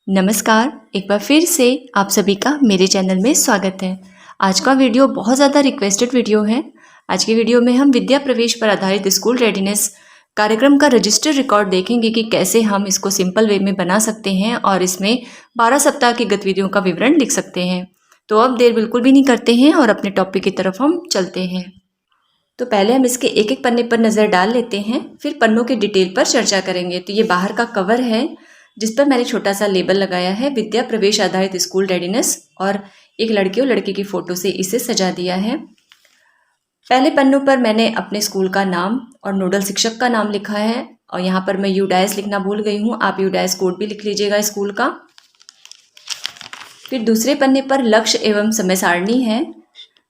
नमस्कार, एक बार फिर से आप सभी का मेरे चैनल में स्वागत है। आज का वीडियो बहुत ज़्यादा रिक्वेस्टेड वीडियो है। आज की वीडियो में हम विद्या प्रवेश पर आधारित स्कूल रेडीनेस कार्यक्रम का रजिस्टर रिकॉर्ड देखेंगे कि कैसे हम इसको सिंपल वे में बना सकते हैं और इसमें 12 सप्ताह की गतिविधियों का विवरण लिख सकते हैं। तो अब देर बिल्कुल भी नहीं करते हैं और अपने टॉपिक की तरफ हम चलते हैं। तो पहले हम इसके एक एक पन्ने पर नज़र डाल लेते हैं, फिर पन्नों के डिटेल पर चर्चा करेंगे। तो ये बाहर का कवर है जिस पर मैंने छोटा सा लेबल लगाया है विद्या प्रवेश आधारित स्कूल रेडीनेस और एक लड़के और लड़की की फ़ोटो से इसे सजा दिया है। पहले पन्नों पर मैंने अपने स्कूल का नाम और नोडल शिक्षक का नाम लिखा है और यहाँ पर मैं यूडाइस लिखना भूल गई हूँ, आप यूडाइस कोड भी लिख लीजिएगा स्कूल का। फिर दूसरे पन्ने पर लक्ष्य एवं समय सारणी है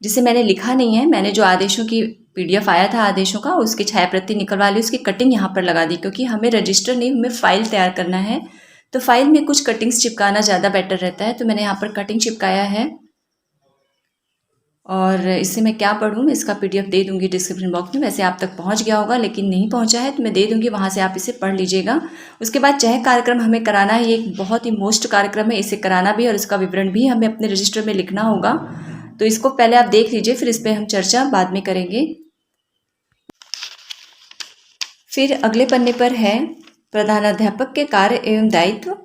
जिसे मैंने लिखा नहीं है, मैंने जो आदेशों की PDF आया था आदेशों का उसकी छाया प्रति निकलवा ली, उसकी कटिंग यहाँ पर लगा दी क्योंकि हमें रजिस्टर नहीं, हमें फाइल तैयार करना है। तो फाइल में कुछ कटिंग्स चिपकाना ज़्यादा बेटर रहता है, तो मैंने यहाँ पर कटिंग चिपकाया है। और इससे मैं क्या पढ़ूँ, इसका PDF दे दूँगी डिस्क्रिप्शन बॉक्स में। वैसे आप तक पहुँच गया होगा लेकिन नहीं पहुँचा है तो मैं दे दूँगी, वहाँ से आप इसे पढ़ लीजिएगा। उसके बाद चयन कार्यक्रम हमें कराना है, ये एक बहुत ही मोस्ट कार्यक्रम है, इसे कराना भी और इसका विवरण भी हमें अपने रजिस्टर में लिखना होगा। तो इसको पहले आप देख लीजिए, फिर इस पर हम चर्चा बाद में करेंगे। फिर अगले पन्ने पर है प्रधानाध्यापक के कार्य एवं दायित्व,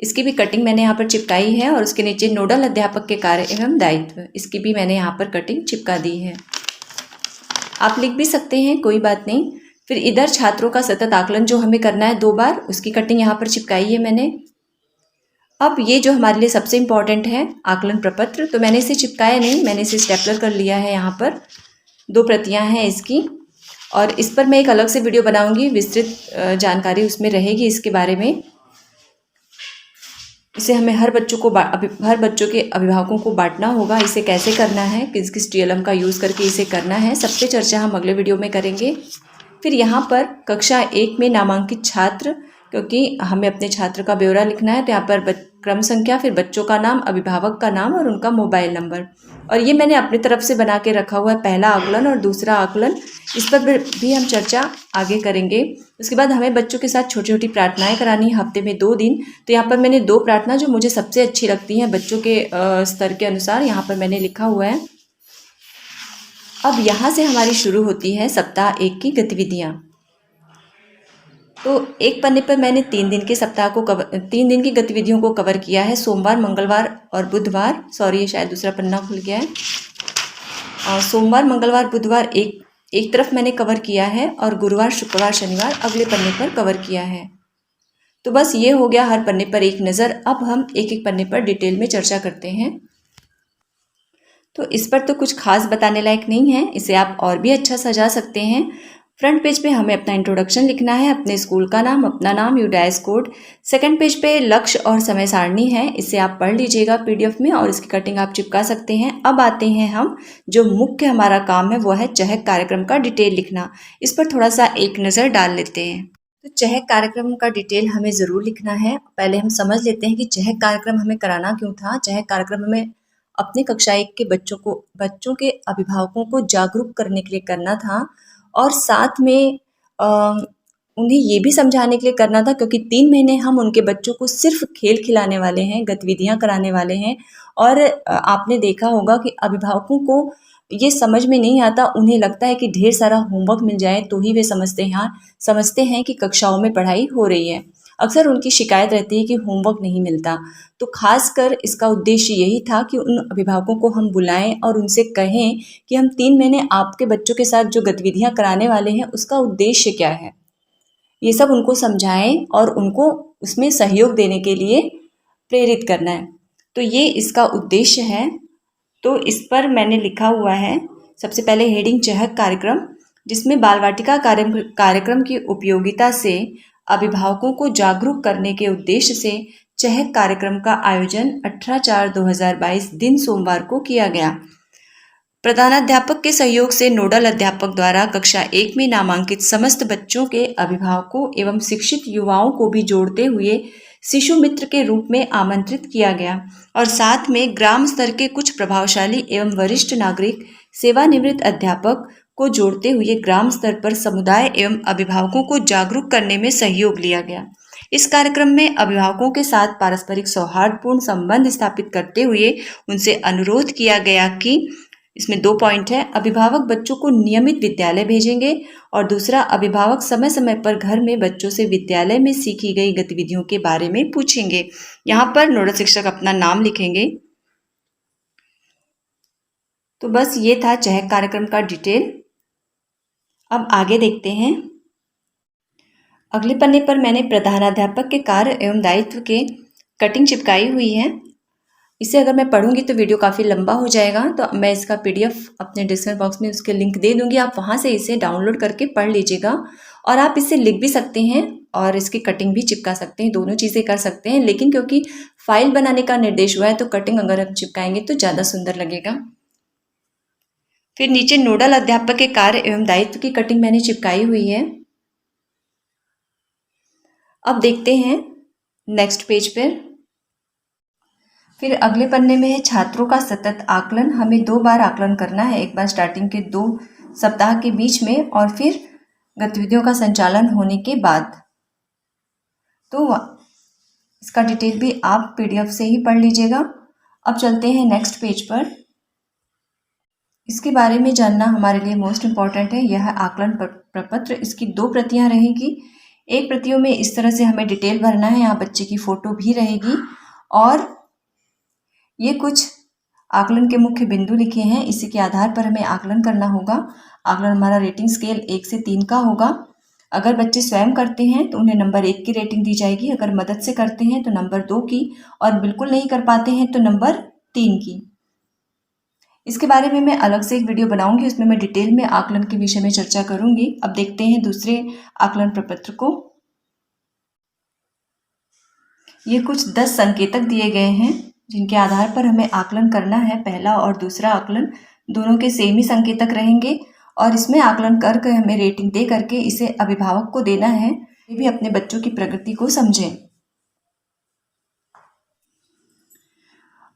इसकी भी कटिंग मैंने यहाँ पर चिपकाई है और उसके नीचे नोडल अध्यापक के कार्य एवं दायित्व, इसकी भी मैंने यहाँ पर कटिंग चिपका दी है। आप लिख भी सकते हैं, कोई बात नहीं। फिर इधर छात्रों का सतत आकलन जो हमें करना है 2 बार, उसकी कटिंग यहाँ पर चिपकाई है मैंने। अब ये जो हमारे लिए सबसे इम्पॉर्टेंट है आकलन प्रपत्र, तो मैंने इसे चिपकाया नहीं, मैंने इसे स्टेपलर कर लिया है। यहाँ पर 2 प्रतियाँ हैं इसकी और इस पर मैं एक अलग से वीडियो बनाऊंगी, विस्तृत जानकारी उसमें रहेगी इसके बारे में। इसे हमें हर बच्चों के अभिभावकों को बांटना होगा। इसे कैसे करना है, किस किस TLM का यूज़ करके इसे करना है, सब पे चर्चा हम अगले वीडियो में करेंगे। फिर यहाँ पर कक्षा 1 में नामांकित छात्र, क्योंकि हमें अपने छात्र का ब्यौरा लिखना है तो यहाँ पर क्रम संख्या, फिर बच्चों का नाम, अभिभावक का नाम और उनका मोबाइल नंबर। और ये मैंने अपनी तरफ से बना के रखा हुआ है, पहला आकलन और दूसरा आकलन, इस पर भी हम चर्चा आगे करेंगे। उसके बाद हमें बच्चों के साथ छोटी छोटी प्रार्थनाएं करानी, हफ्ते में 2 दिन। तो यहाँ पर मैंने 2 प्रार्थना जो मुझे सबसे अच्छी लगती हैं बच्चों के स्तर के अनुसार, यहाँ पर मैंने लिखा हुआ है। अब यहाँ से हमारी शुरू होती है सप्ताह 1 की गतिविधियाँ। तो एक पन्ने पर मैंने 3 दिन के सप्ताह को 3 दिन की गतिविधियों को कवर किया है, सोमवार, मंगलवार और बुधवार। सॉरी, ये शायद दूसरा पन्ना खुल गया है। सोमवार, मंगलवार, बुधवार एक तरफ मैंने कवर किया है और गुरुवार, शुक्रवार, शनिवार अगले पन्ने पर कवर किया है। तो बस ये हो गया हर पन्ने पर एक नज़र। अब हम एक एक पन्ने पर डिटेल में चर्चा करते हैं। तो इस पर तो कुछ खास बताने लायक नहीं है, इसे आप और भी अच्छा सजा सकते हैं। फ्रंट पेज पे हमें अपना इंट्रोडक्शन लिखना है, अपने स्कूल का नाम, अपना नाम, यूडाइस कोड। सेकंड पेज पे लक्ष्य और समय सारणी है, इसे आप पढ़ लीजिएगा PDF में और इसकी कटिंग आप चिपका सकते हैं। अब आते हैं हम, जो मुख्य हमारा काम है वो है चयन कार्यक्रम का डिटेल लिखना। इस पर थोड़ा सा एक नज़र डाल लेते हैं। तो चयन कार्यक्रम का डिटेल हमें ज़रूर लिखना है। पहले हम समझ लेते हैं कि चयन कार्यक्रम हमें कराना क्यों था। चयन कार्यक्रम हमें अपनी कक्षा 1 के बच्चों के अभिभावकों को जागरूक करने के लिए करना था और साथ में उन्हें ये भी समझाने के लिए करना था, क्योंकि 3 महीने हम उनके बच्चों को सिर्फ खेल खिलाने वाले हैं, गतिविधियां कराने वाले हैं। और आपने देखा होगा कि अभिभावकों को ये समझ में नहीं आता, उन्हें लगता है कि ढेर सारा होमवर्क मिल जाए तो ही वे समझते हैं कि कक्षाओं में पढ़ाई हो रही है। अक्सर उनकी शिकायत रहती है कि होमवर्क नहीं मिलता। तो खासकर इसका उद्देश्य यही था कि उन अभिभावकों को हम बुलाएं और उनसे कहें कि हम 3 महीने आपके बच्चों के साथ जो गतिविधियां कराने वाले हैं उसका उद्देश्य क्या है, ये सब उनको समझाएं और उनको उसमें सहयोग देने के लिए प्रेरित करना है। तो ये इसका उद्देश्य है। तो इस पर मैंने लिखा हुआ है सबसे पहले हेडिंग चयन कार्यक्रम, जिसमें बाल वाटिका कार्यक्रम की उपयोगिता से अभिभावकों को जागरूक करने के उद्देश्य से चयन कार्यक्रम का आयोजन 18/4/2022 दिन सोमवार को किया गया। प्रधानाध्यापक के सहयोग से नोडल अध्यापक द्वारा कक्षा 1 में नामांकित समस्त बच्चों के अभिभावकों एवं शिक्षित युवाओं को भी जोड़ते हुए शिशु मित्र के रूप में आमंत्रित किया गया और साथ में ग्राम स्तर के कुछ प्रभावशाली एवं वरिष्ठ नागरिक, सेवानिवृत्त अध्यापक को जोड़ते हुए ग्राम स्तर पर समुदाय एवं अभिभावकों को जागरूक करने में सहयोग लिया गया। इस कार्यक्रम में अभिभावकों के साथ पारस्परिक सौहार्दपूर्ण संबंध स्थापित करते हुए उनसे अनुरोध किया गया कि इसमें 2 पॉइंट है। अभिभावक बच्चों को नियमित विद्यालय भेजेंगे और दूसरा, अभिभावक समय समय पर घर में बच्चों से विद्यालय में सीखी गई गतिविधियों के बारे में पूछेंगे। यहाँ पर नोडल शिक्षक अपना नाम लिखेंगे। तो बस ये था चहक कार्यक्रम का डिटेल। अब आगे देखते हैं। अगले पन्ने पर मैंने प्रधानाध्यापक के कार्य एवं दायित्व के कटिंग चिपकाई हुई है। इसे अगर मैं पढ़ूंगी तो वीडियो काफ़ी लंबा हो जाएगा, तो मैं इसका PDF अपने डिस्क्रिप्शन बॉक्स में उसके लिंक दे दूंगी। आप वहां से इसे डाउनलोड करके पढ़ लीजिएगा और आप इसे लिख भी सकते हैं और इसकी कटिंग भी चिपका सकते हैं, दोनों चीज़ें कर सकते हैं। लेकिन क्योंकि फाइल बनाने का निर्देश हुआ है तो कटिंग अगर हम चिपकाएंगे तो ज़्यादा सुंदर लगेगा। फिर नीचे नोडल अध्यापक के कार्य एवं दायित्व की कटिंग मैंने चिपकाई हुई है। अब देखते हैं नेक्स्ट पेज पर। फिर अगले पन्ने में है छात्रों का सतत आकलन। हमें 2 बार आकलन करना है, एक बार स्टार्टिंग के 2 सप्ताह के बीच में और फिर गतिविधियों का संचालन होने के बाद। तो इसका डिटेल भी आप PDF से ही पढ़ लीजिएगा। अब चलते हैं नेक्स्ट पेज पर। इसके बारे में जानना हमारे लिए मोस्ट इम्पॉर्टेंट है। यह आकलन प्रपत्र, इसकी 2 प्रतियां रहेगी। एक प्रतियों में इस तरह से हमें डिटेल भरना है, यहाँ बच्चे की फ़ोटो भी रहेगी और ये कुछ आकलन के मुख्य बिंदु लिखे हैं, इसी के आधार पर हमें आकलन करना होगा। आकलन हमारा रेटिंग स्केल 1 से 3 का होगा। अगर बच्चे स्वयं करते हैं तो उन्हें नंबर 1 की रेटिंग दी जाएगी, अगर मदद से करते हैं तो नंबर 2 की और बिल्कुल नहीं कर पाते हैं तो नंबर 3 की। इसके बारे में मैं अलग से एक वीडियो बनाऊंगी, उसमें मैं डिटेल में आकलन के विषय में चर्चा करूंगी। अब देखते हैं दूसरे आकलन प्रपत्र को। ये कुछ 10 संकेतक दिए गए हैं जिनके आधार पर हमें आकलन करना है। पहला और दूसरा आकलन दोनों के सेम ही संकेतक रहेंगे और इसमें आकलन करके हमें रेटिंग दे करके इसे अभिभावक को देना है, ये भी अपने बच्चों की प्रगति को समझें।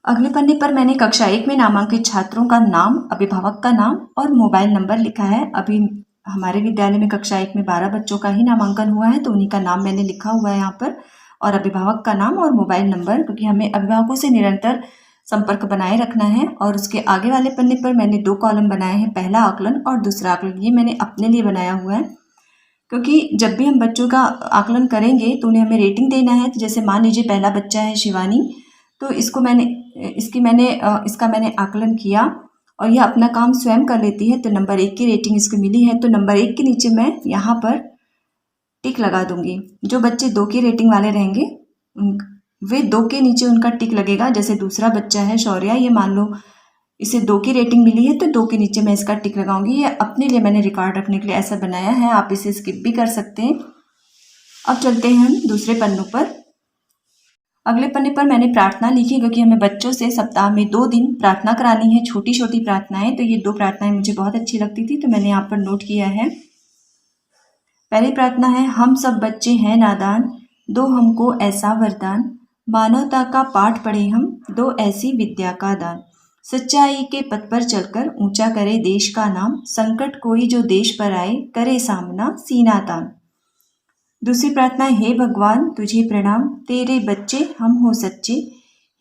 अगले पन्ने पर मैंने कक्षा 1 में नामांकित छात्रों का नाम, अभिभावक का नाम और मोबाइल नंबर लिखा है। अभी हमारे विद्यालय में कक्षा 1 में 12 बच्चों का ही नामांकन हुआ है, तो उन्हीं का नाम मैंने लिखा हुआ है यहाँ पर, और अभिभावक का नाम और मोबाइल नंबर, क्योंकि हमें अभिभावकों से निरंतर संपर्क बनाए रखना है। और उसके आगे वाले पन्ने पर मैंने 2 कॉलम बनाए हैं, पहला आकलन और दूसरा आकलन। ये मैंने अपने लिए बनाया हुआ है, क्योंकि जब भी हम बच्चों का आकलन करेंगे तो उन्हें हमें रेटिंग देना है। तो जैसे मान लीजिए पहला बच्चा है शिवानी, तो इसका मैंने आकलन किया और यह अपना काम स्वयं कर लेती है, तो नंबर 1 की रेटिंग इसको मिली है। तो नंबर 1 के नीचे मैं यहाँ पर टिक लगा दूंगी। जो बच्चे 2 की रेटिंग वाले रहेंगे वे 2 के नीचे उनका टिक लगेगा। जैसे दूसरा बच्चा है शौर्या, ये मान लो इसे 2 की रेटिंग मिली है तो 2 के नीचे मैं इसका टिक लगाऊंगी। ये अपने लिए मैंने रिकॉर्ड रखने के लिए ऐसा बनाया है, आप इसे स्किप भी कर सकते हैं। अब चलते हैं हम दूसरे पन्नों पर। अगले पन्ने पर मैंने प्रार्थना लिखी, क्योंकि हमें बच्चों से सप्ताह में 2 दिन प्रार्थना करानी है, छोटी छोटी प्रार्थनाएं। तो ये 2 प्रार्थनाएं मुझे बहुत अच्छी लगती थी, तो मैंने यहाँ पर नोट किया है। पहली प्रार्थना है, हम सब बच्चे हैं नादान, दो हमको ऐसा वरदान, मानवता का पाठ पढ़े हम, दो ऐसी विद्या का दान, सच्चाई के पथ पर चलकर ऊंचा करे देश का नाम, संकट कोई जो देश पर आए करे सामना सीना तान। दूसरी प्रार्थना, हे भगवान तुझे प्रणाम, तेरे बच्चे हम हो सच्चे,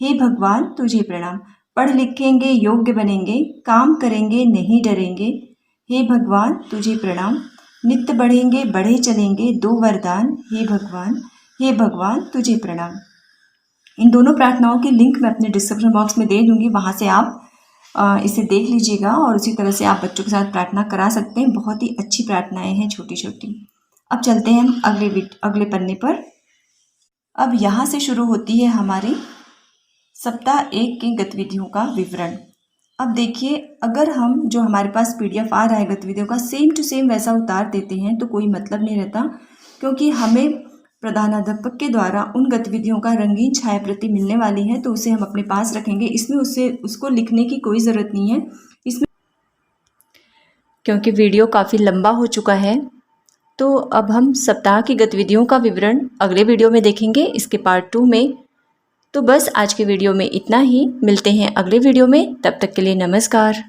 हे भगवान तुझे प्रणाम, पढ़ लिखेंगे योग्य बनेंगे, काम करेंगे नहीं डरेंगे, हे भगवान तुझे प्रणाम, नित्य बढ़ेंगे बढ़े चलेंगे, दो वरदान, हे भगवान तुझे प्रणाम। इन दोनों प्रार्थनाओं की लिंक मैं अपने डिस्क्रिप्शन बॉक्स में दे दूंगी, वहाँ से आप इसे देख लीजिएगा और उसी तरह से आप बच्चों के साथ प्रार्थना करा सकते हैं। बहुत ही अच्छी प्रार्थनाएं हैं, छोटी छोटी। अब चलते हैं हम अगले पन्ने पर। अब यहाँ से शुरू होती है हमारी सप्ताह 1 की गतिविधियों का विवरण। अब देखिए, अगर हम जो हमारे पास PDF आ रहा है गतिविधियों का सेम टू सेम वैसा उतार देते हैं तो कोई मतलब नहीं रहता, क्योंकि हमें प्रधानाध्यापक के द्वारा उन गतिविधियों का रंगीन छायाप्रति मिलने वाली है, तो उसे हम अपने पास रखेंगे। इसमें उसको लिखने की कोई ज़रूरत नहीं है इसमें, क्योंकि वीडियो काफ़ी लंबा हो चुका है। तो अब हम सप्ताह की गतिविधियों का विवरण अगले वीडियो में देखेंगे, इसके पार्ट 2 में। तो बस आज के वीडियो में इतना ही, मिलते हैं अगले वीडियो में, तब तक के लिए नमस्कार।